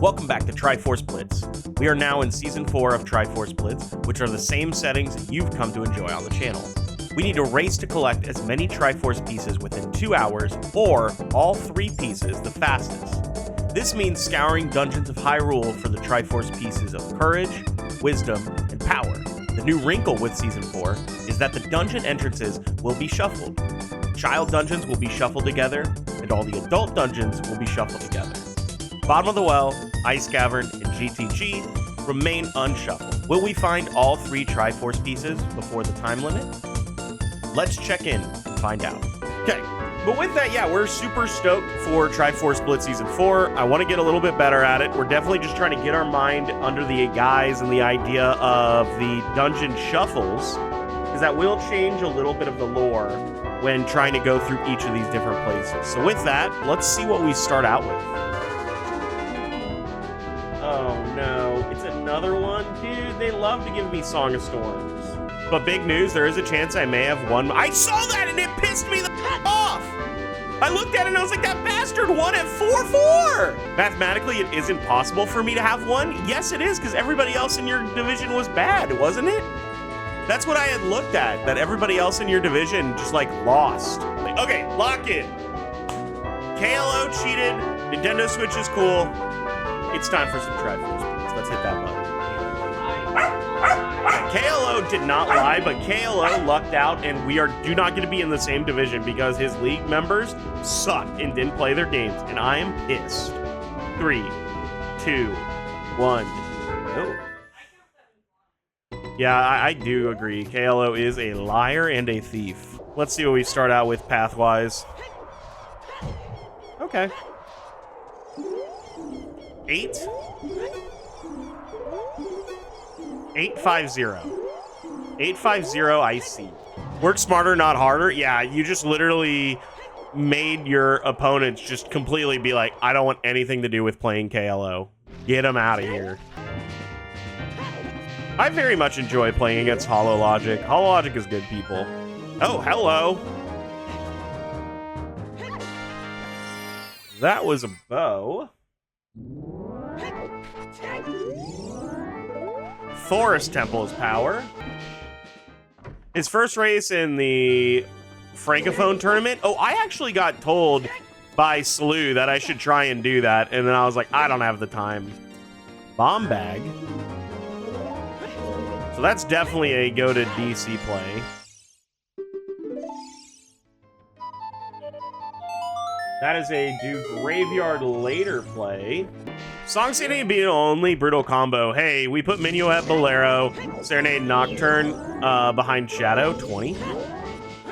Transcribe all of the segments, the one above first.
Welcome back to Triforce Blitz. We are now in Season 4 of Triforce Blitz, which are the same settings that you've come to enjoy on the channel. We need to race to collect as many Triforce pieces within 2 hours, or all 3 pieces the fastest. This means scouring dungeons of Hyrule for the Triforce pieces of Courage, Wisdom, and Power. The new wrinkle with Season 4 is that the dungeon entrances will be shuffled. Child dungeons will be shuffled together, and all the adult dungeons will be shuffled together. Bottom of the Well, Ice Cavern, and GTG remain unshuffled. Will we find all 3 Triforce pieces before the time limit? Let's check in and find out. Okay, but with that, yeah, we're super stoked for Triforce Blitz Season 4. I want to get a little bit better at it. We're definitely just trying to get our mind under the guise and the idea of the dungeon shuffles, because that will change a little bit of the lore when trying to go through each of these different places. So with that, let's see what we start out with. Oh no, it's another one? Dude, they love to give me Song of Storms. But big news, there is a chance I may have won. I saw that and it pissed me the off! I looked at it and I was like, that bastard won at 4-4! Mathematically, it isn't possible for me to have won. Yes, it is, because everybody else in your division was bad, wasn't it? That's what I had looked at, that everybody else in your division just, like, lost. Okay, lock in. KLO cheated. Nintendo Switch is cool. It's time for some Triforce Blitz. Let's hit that button. KLO did not lie, but KLO lucked out, and we do not get to be in the same division because his league members sucked and didn't play their games, and I am pissed. 3, 2, 1, go. Yeah, I do agree. KLO is a liar and a thief. Let's see what we start out with pathwise. Okay. 8. 850. 850, I see. Work smarter, not harder. Yeah, you just literally made your opponents just completely be like, I don't want anything to do with playing KLO. Get them out of here. I very much enjoy playing against Hollow Logic. Hollow Logic is good people. Oh, hello. That was a bow. Forest Temple is power. His first race in the Francophone tournament. Oh, I actually got told by Slew that I should try and do that, and then I was like, I don't have the time. Bomb bag. So that's definitely a go to DC play. That is a do graveyard later play. Song Serenade being only brutal combo. Hey, we put Minuet Bolero, Serenade Nocturne behind Shadow 20.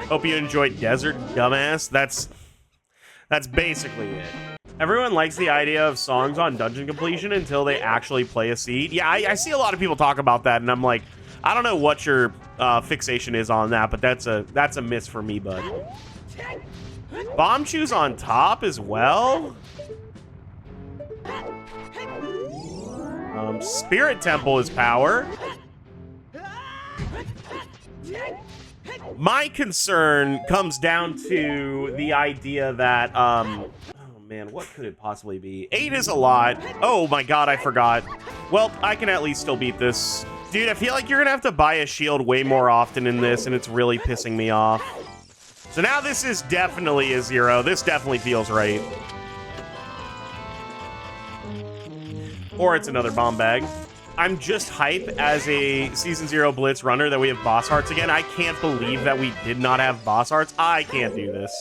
Hope you enjoyed Desert, dumbass. That's basically it. Everyone likes the idea of songs on dungeon completion until they actually play a seed. Yeah, I see a lot of people talk about that, and I'm like, I don't know what your fixation is on that, but that's a miss for me, bud. Bomb Shoes on top as well. Spirit Temple is power. My concern comes down to the idea that, oh man, what could it possibly be? 8 is a lot. Oh my god, I forgot. Well, I can at least still beat this. Dude, I feel like you're gonna have to buy a shield way more often in this, and it's really pissing me off. So now this is definitely a 0. This definitely feels right. Or it's another bomb bag. I'm just hype as a Season 0 Blitz runner that we have boss hearts again. I can't believe that we did not have boss hearts. I can't do this.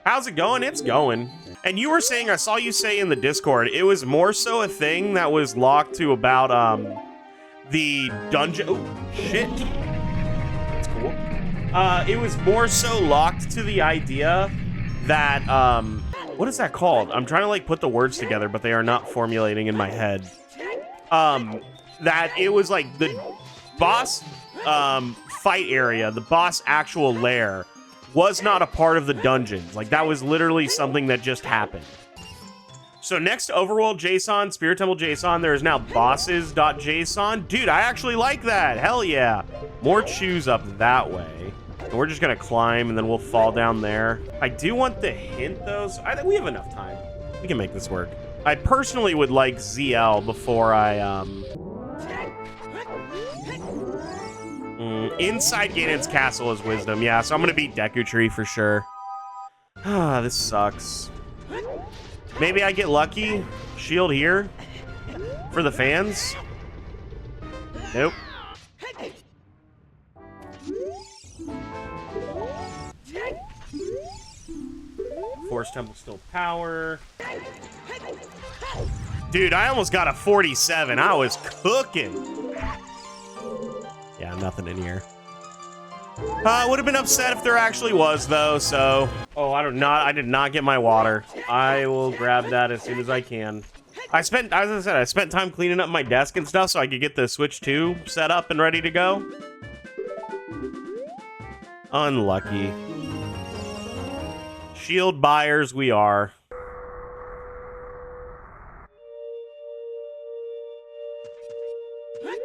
How's it going? It's going. And you were saying, I saw you say in the Discord, it was more so a thing that was locked to about the dungeon. Oh, shit. That's cool. It was more so locked to the idea that, what is that called? I'm trying to, like, put the words together, but they are not formulating in my head. That it was, like, the boss, fight area, the boss actual lair, was not a part of the dungeons. Like, that was literally something that just happened. So next to Overworld JSON, Spirit Temple JSON, there is now bosses.json. Dude, I actually like that. Hell yeah. More chews up that way. So we're just gonna climb and then we'll fall down there. I do want the hint though, so I think we have enough time. We can make this work. I personally would like ZL before I, inside Ganon's castle is wisdom. Yeah, so I'm gonna beat Deku Tree for sure. Ah, this sucks. Maybe I get lucky. Shield here for the fans. Nope. Force Temple still power. Dude, I almost got a 47. I was cooking. Yeah, nothing in here. Would have been upset if there actually was, though, so... Oh, I did not get my water. I will grab that as soon as I can. As I said, I spent time cleaning up my desk and stuff so I could get the Switch 2 set up and ready to go. Unlucky. Shield buyers we are.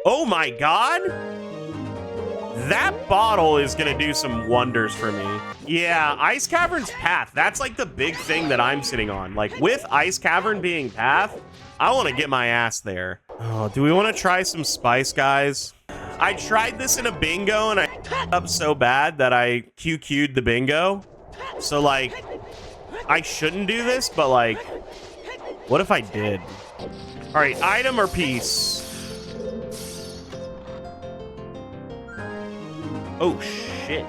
Oh my god! That bottle is gonna do some wonders for me. Yeah, Ice Cavern's path. That's like the big thing that I'm sitting on. Like with Ice Cavern being path, I want to get my ass there. Oh, do we want to try some spice, guys? I tried this in a bingo and I up so bad that I QQ'd the bingo. So like, I shouldn't do this, but like, what if I did? All right, item or piece? Oh, shit.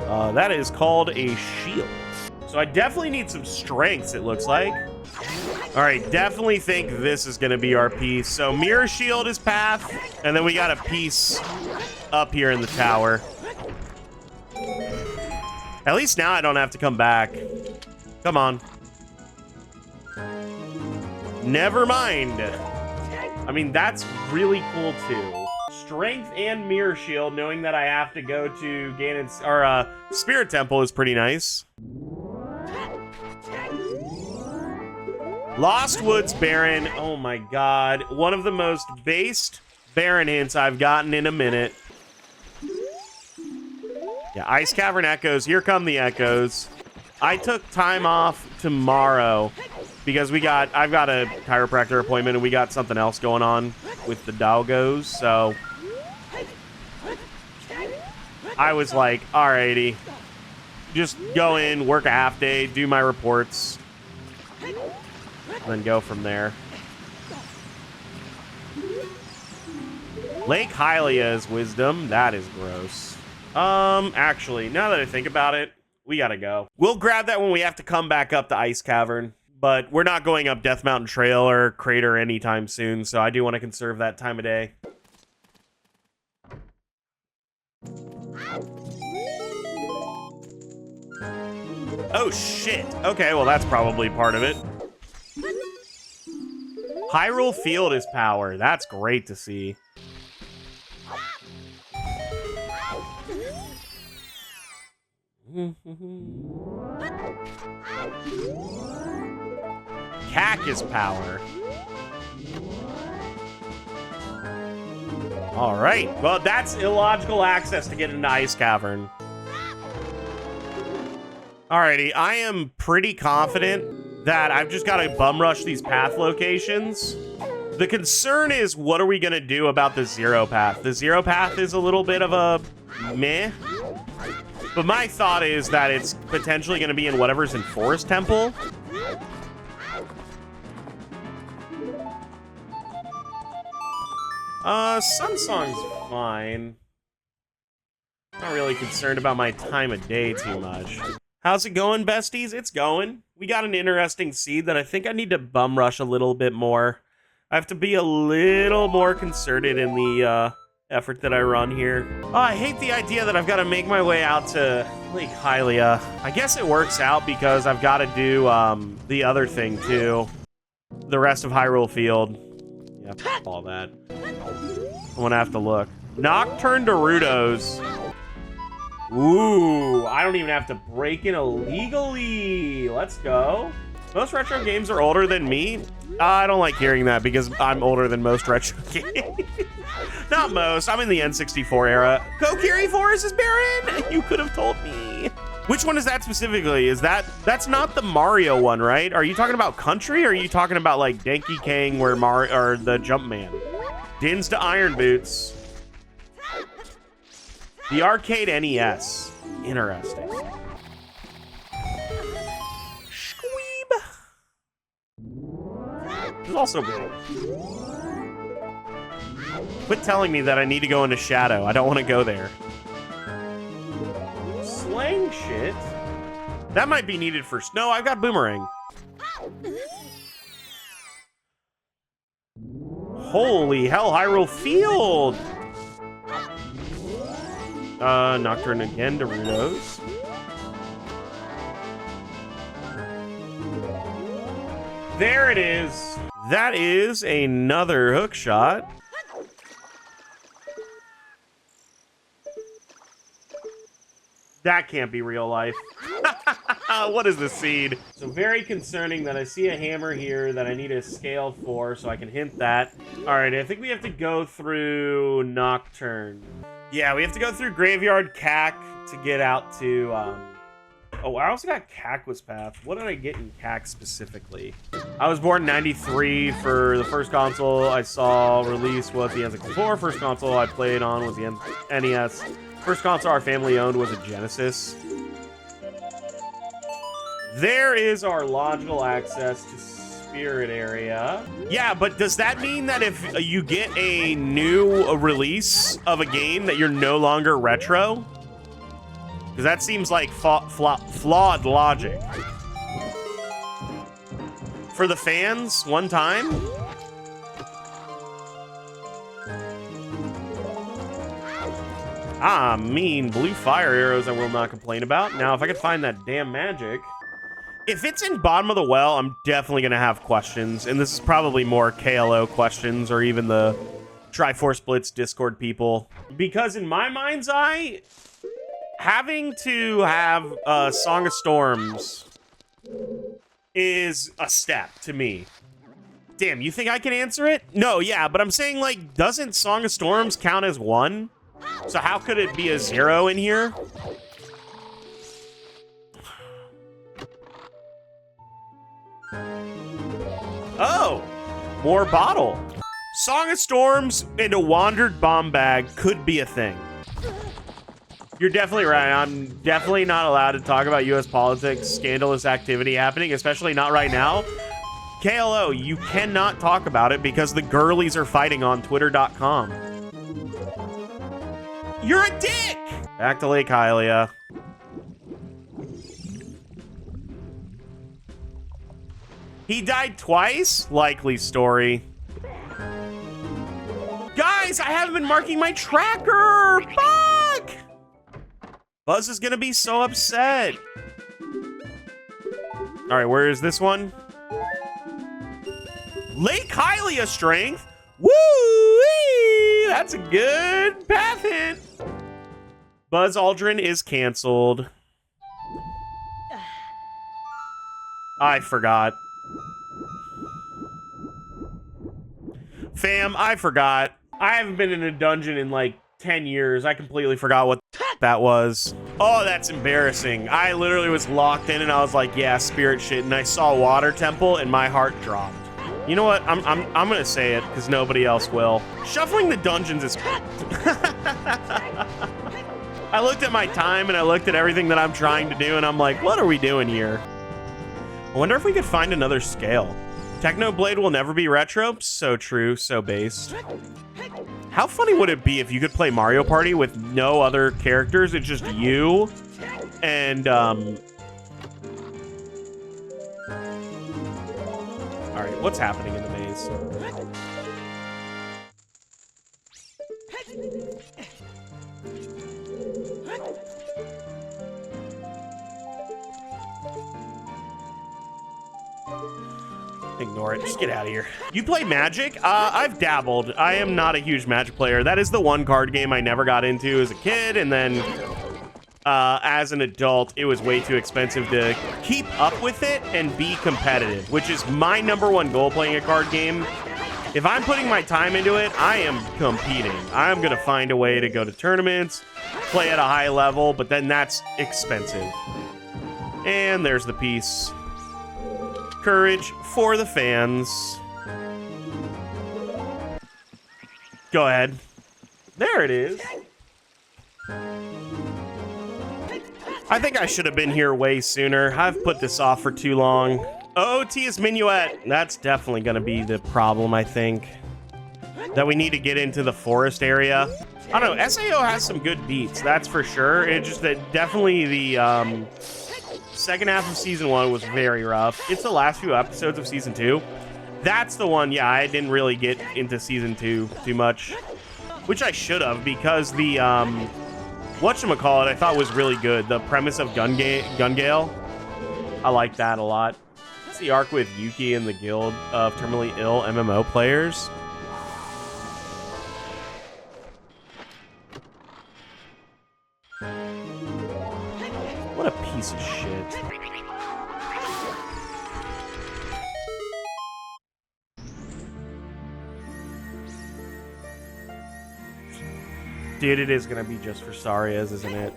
That is called a shield. So I definitely need some strengths, it looks like. All right, definitely think this is going to be our piece. So mirror shield is path, and then we got a piece up here in the tower. At least now I don't have to come back. Come on. Never mind. I mean, that's really cool, too. Strength and mirror shield, knowing that I have to go to Ganon's or Spirit Temple is pretty nice. Lost Woods Baron. Oh my god. One of the most based Baron hints I've gotten in a minute. Yeah, Ice Cavern Echoes. Here come the Echoes. I took time off tomorrow because I've got a chiropractor appointment and we got something else going on with the doggos, so I was like, alrighty, just go in, work a half day, do my reports, and then go from there. Lake Hylia is wisdom. That is gross. Actually, now that I think about it, we gotta go. We'll grab that when we have to come back up to Ice Cavern, but we're not going up Death Mountain Trail or Crater anytime soon, so I do want to conserve that time of day. Oh, shit. Okay, well, that's probably part of it. Hyrule Field is power. That's great to see. Cack is power. All right. Well, that's illogical access to get into Ice Cavern. Alrighty, I am pretty confident that I've just got to bum rush these path locations. The concern is, what are we going to do about the zero path? The zero path is a little bit of a meh. But my thought is that it's potentially going to be in whatever's in Forest Temple. Sun Song's fine. Not really concerned about my time of day too much. How's it going, besties? It's going. We got an interesting seed that I think I need to bum rush a little bit more. I have to be a little more concerted in the effort that I run here. Oh, I hate the idea that I've got to make my way out to Lake Hylia. I guess it works out because I've got to do the other thing too. The rest of Hyrule Field. Yeah, all that. I'm gonna have to look. Nocturne Gerudos. Ooh, I don't even have to break in illegally. Let's go. Most retro games are older than me. I don't like hearing that because I'm older than most retro games. Not most. I'm in the N64 era. Kokiri Forest is barren. You could have told me. Which one is that specifically? That's not the Mario one, right? Are you talking about Country, or are you talking about like Donkey Kong where Mario or the Jumpman? Dins to Iron Boots. The arcade NES. Interesting. Squeeb. It's also good. Quit telling me that I need to go into Shadow. I don't want to go there. Slang shit? That might be needed for... No, I've got Boomerang. Holy hell, Hyrule Field! Nocturne again, Doritos. There it is. That is another hook shot. That can't be real life. What is the seed? So very concerning that I see a hammer here that I need a scale for, so I can hint that. All right, I think we have to go through Nocturne. Yeah, we have to go through Graveyard Cack to get out to, Oh, I also got Cactus Path. What did I get in Cack specifically? I was born in 93 for the first console I saw release was the N64. First console I played on was the NES. First console our family owned was a Genesis. There is our logical access to Spirit Area. Yeah, but does that mean that if you get a new release of a game that you're no longer retro? Because that seems like flawed logic. For the fans, one time? Ah, mean blue fire arrows I will not complain about. Now, if I could find that damn magic. If it's in bottom of the well, I'm definitely going to have questions. And this is probably more KLO questions or even the Triforce Blitz Discord people. Because in my mind's eye, having to have Song of Storms is a step to me. Damn, you think I can answer it? No, yeah, but I'm saying, like, doesn't Song of Storms count as 1? So how could it be a 0 in here? Oh, more bottle. Song of Storms and a Wandered Bomb Bag could be a thing. You're definitely right. I'm definitely not allowed to talk about U.S. politics, scandalous activity happening, especially not right now. KLO, you cannot talk about it because the girlies are fighting on Twitter.com. You're a dick! Back to Lake Hylia. He died twice? Likely story. Guys, I haven't been marking my tracker! Fuck! Buzz is gonna be so upset. All right, where is this one? Lake Hylia strength? Woo! That's a good path hint. Buzz Aldrin is canceled. I forgot. Fam, I forgot. I haven't been in a dungeon in like 10 years. I completely forgot what that was. Oh, that's embarrassing. I literally was locked in and I was like, yeah, spirit shit. And I saw Water Temple and my heart dropped. You know what? I'm gonna say it because nobody else will. Shuffling the dungeons is... I looked at my time and I looked at everything that I'm trying to do and I'm like, what are we doing here? I wonder if we could find another scale. Technoblade will never be retro. So true, so based. How funny would it be if you could play Mario Party with no other characters? It's just you and all right, what's happening in the maze? Ignore it. Just get out of here. You play Magic? I've dabbled. I am not a huge Magic player. That is the one card game I never got into as a kid, and then as an adult, it was way too expensive to keep up with it and be competitive, which is my #1 goal playing a card game. If I'm putting my time into it, I am competing. I'm going to find a way to go to tournaments, play at a high level, but then that's expensive. And there's the piece. Courage for the fans. Go ahead. There it is. I think I should have been here way sooner. I've put this off for too long. OOT's Minuet. That's definitely going to be the problem, I think. That we need to get into the forest area. I don't know. SAO has some good beats, that's for sure. It's just that definitely the second half of Season 1 was very rough. It's the last few episodes of Season 2. That's the one, yeah, I didn't really get into Season 2 too much. Which I should have, because the, whatchamacallit I thought was really good. The premise of Gungale. I like that a lot. It's the arc with Yuki and the Guild of Terminally Ill MMO players. What a piece of shit. Dude, it is gonna be just for Sarias, isn't it?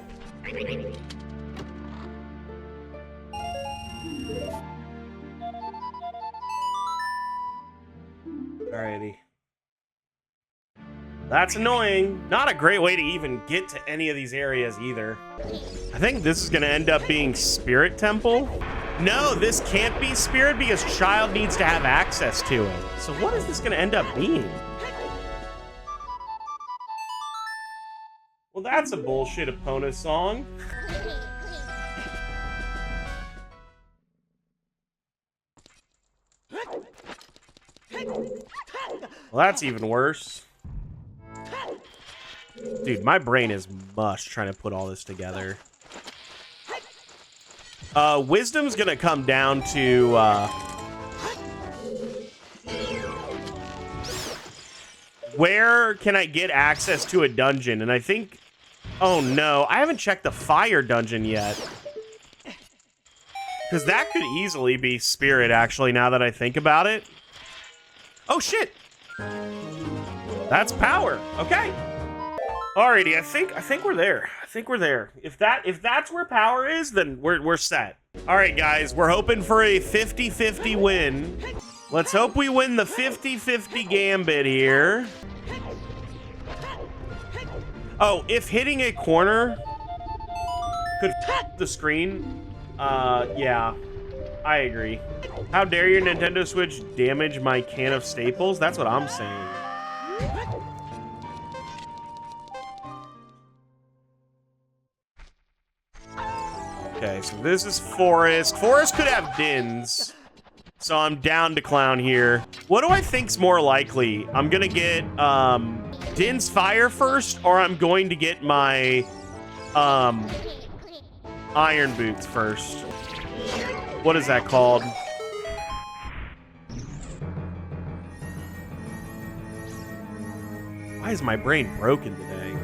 Alrighty. That's annoying. Not a great way to even get to any of these areas either. I think this is gonna end up being Spirit Temple. No, this can't be Spirit because Child needs to have access to it. So what is this gonna end up being? Well, that's a bullshit Epona song. Well, that's even worse. Dude, my brain is mush trying to put all this together. Wisdom's gonna come down to, where can I get access to a dungeon? And I think... Oh, no. I haven't checked the fire dungeon yet. Because that could easily be Spirit, actually, now that I think about it. Oh, shit. That's power. Okay. Alrighty, I think we're there. I think we're there. If that's where power is, then we're set. Alright, guys. We're hoping for a 50-50 win. Let's hope we win the 50-50 gambit here. Oh, if hitting a corner could f the screen, yeah, I agree. How dare your Nintendo Switch damage my can of staples? That's what I'm saying. Okay, so this is Forest. Forest could have Dins. So I'm down to Clown here. What do I think's more likely? I'm gonna get Din's Fire first, or I'm going to get my Iron Boots first. What is that called? Why is my brain broken today?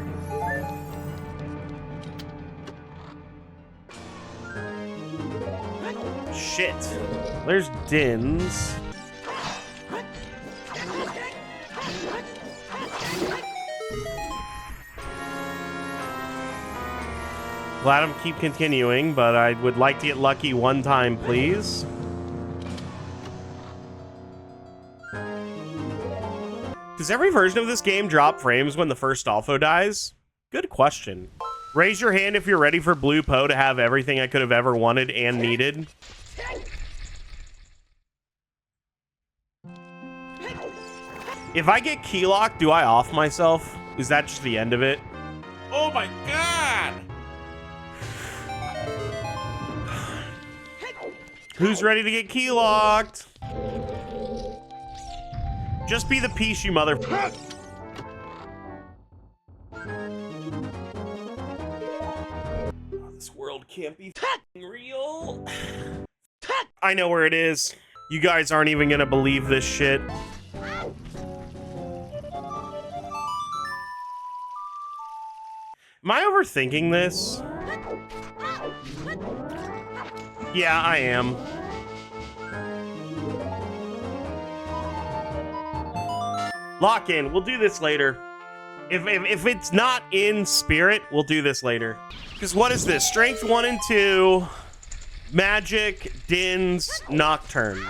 Shit. There's Din's. Glad I'm keep continuing, but I would like to get lucky one time, please. Does every version of this game drop frames when the first Alpho dies? Good question. Raise your hand if you're ready for Blue Po to have everything I could have ever wanted and needed. If I get key locked, do I off myself? Is that just the end of it? Oh my god! Who's ready to get key locked? Just be the piece, you mother... This world can't be real. I know where it is. You guys aren't even gonna believe this shit. Am I overthinking this? Yeah, I am. Lock in. We'll do this later. If it's not in spirit, we'll do this later. Because what is this? Strength 1 and 2, magic, Din's, Nocturne.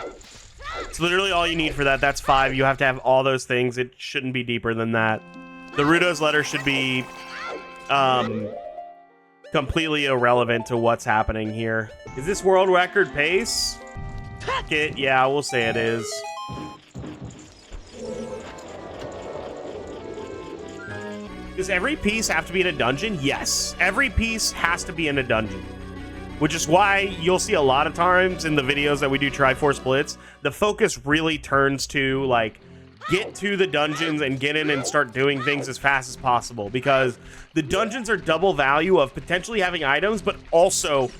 It's literally all you need for that. That's 5. You have to have all those things. It shouldn't be deeper than that. The Rudo's letter should be completely irrelevant to what's happening here. Is this world record pace? Yeah, we'll say it is. Does every piece have to be in a dungeon? Yes. Every piece has to be in a dungeon. Which is why you'll see a lot of times in the videos that we do Triforce Blitz, the focus really turns to, like, get to the dungeons and get in and start doing things as fast as possible. Because the dungeons are double value of potentially having items, but also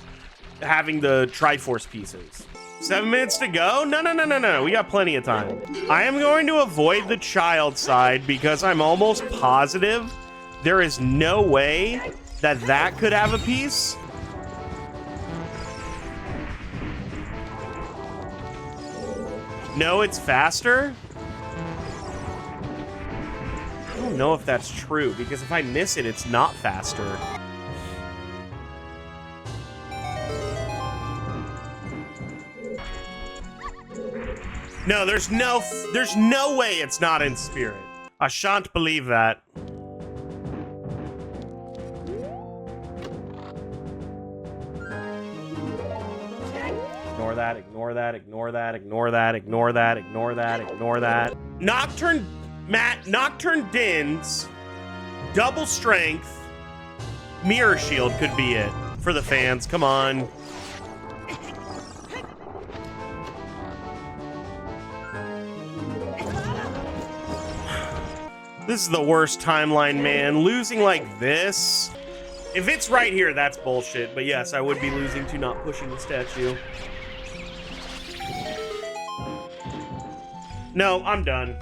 having the Triforce pieces. 7 minutes to go? No. We got plenty of time. I am going to avoid the child side because I'm almost positive there is no way that that could have a piece. No, it's faster? I don't know if that's true, because if I miss it, it's not faster. No, there's no way it's not in spirit. I shan't believe that. Ignore that. Nocturne Din's, double strength, mirror shield could be it for the fans. Come on. This is the worst timeline, man. Losing like this. If it's right here, that's bullshit. But yes, I would be losing to not pushing the statue. No, I'm done.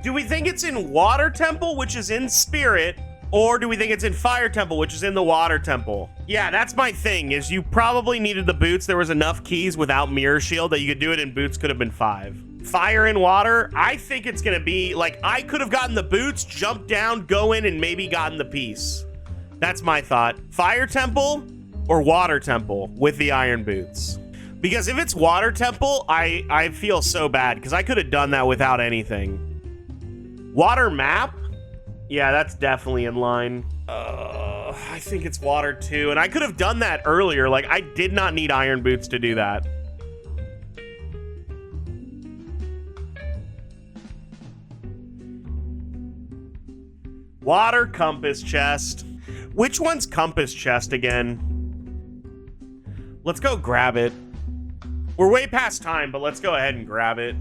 Do we think it's in Water Temple, which is in Spirit, or do we think it's in Fire Temple, which is in the Water Temple? Yeah, that's my thing, is you probably needed the boots. There was enough keys without Mirror Shield that you could do it, and boots could have been 5. Fire and water, I think it's gonna be, like, I could have gotten the boots, jumped down, go in, and maybe gotten the piece. That's my thought. Fire Temple or Water Temple with the iron boots. Because if it's Water Temple, I feel so bad, because I could have done that without anything. Water Map? Yeah, that's definitely in line. I think it's Water too, and I could have done that earlier. Like, I did not need iron boots to do that. Water Compass Chest. Which one's Compass Chest again? Let's go grab it. We're way past time, but let's go ahead and grab it.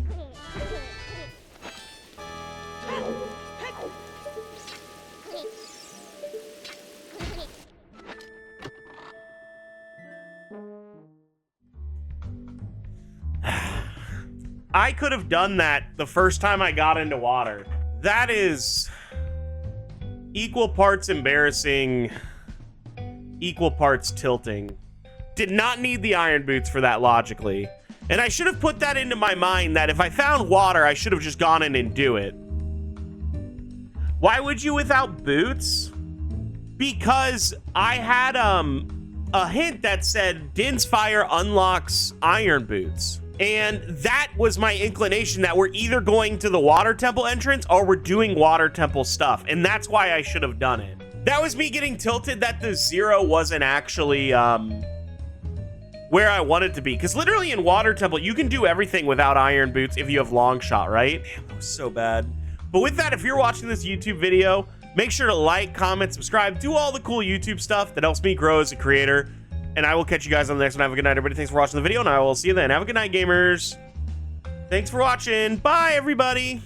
I could have done that the first time I got into water. That is equal parts embarrassing, equal parts tilting. Did not need the iron boots for that logically. And I should have put that into my mind that if I found water, I should have just gone in and do it. Why would you without boots? Because I had a hint that said Din's Fire unlocks iron boots. And that was my inclination that we're either going to the Water Temple entrance or we're doing Water Temple stuff. And that's why I should have done it. That was me getting tilted that the 0 wasn't actually where I wanted to be. Because literally in Water Temple, you can do everything without iron boots if you have long shot, right? Damn, that was so bad. But with that, if you're watching this YouTube video, make sure to like, comment, subscribe, do all the cool YouTube stuff that helps me grow as a creator. And I will catch you guys on the next one. Have a good night, everybody. Thanks for watching the video, and I will see you then. Have a good night, gamers. Thanks for watching. Bye, everybody.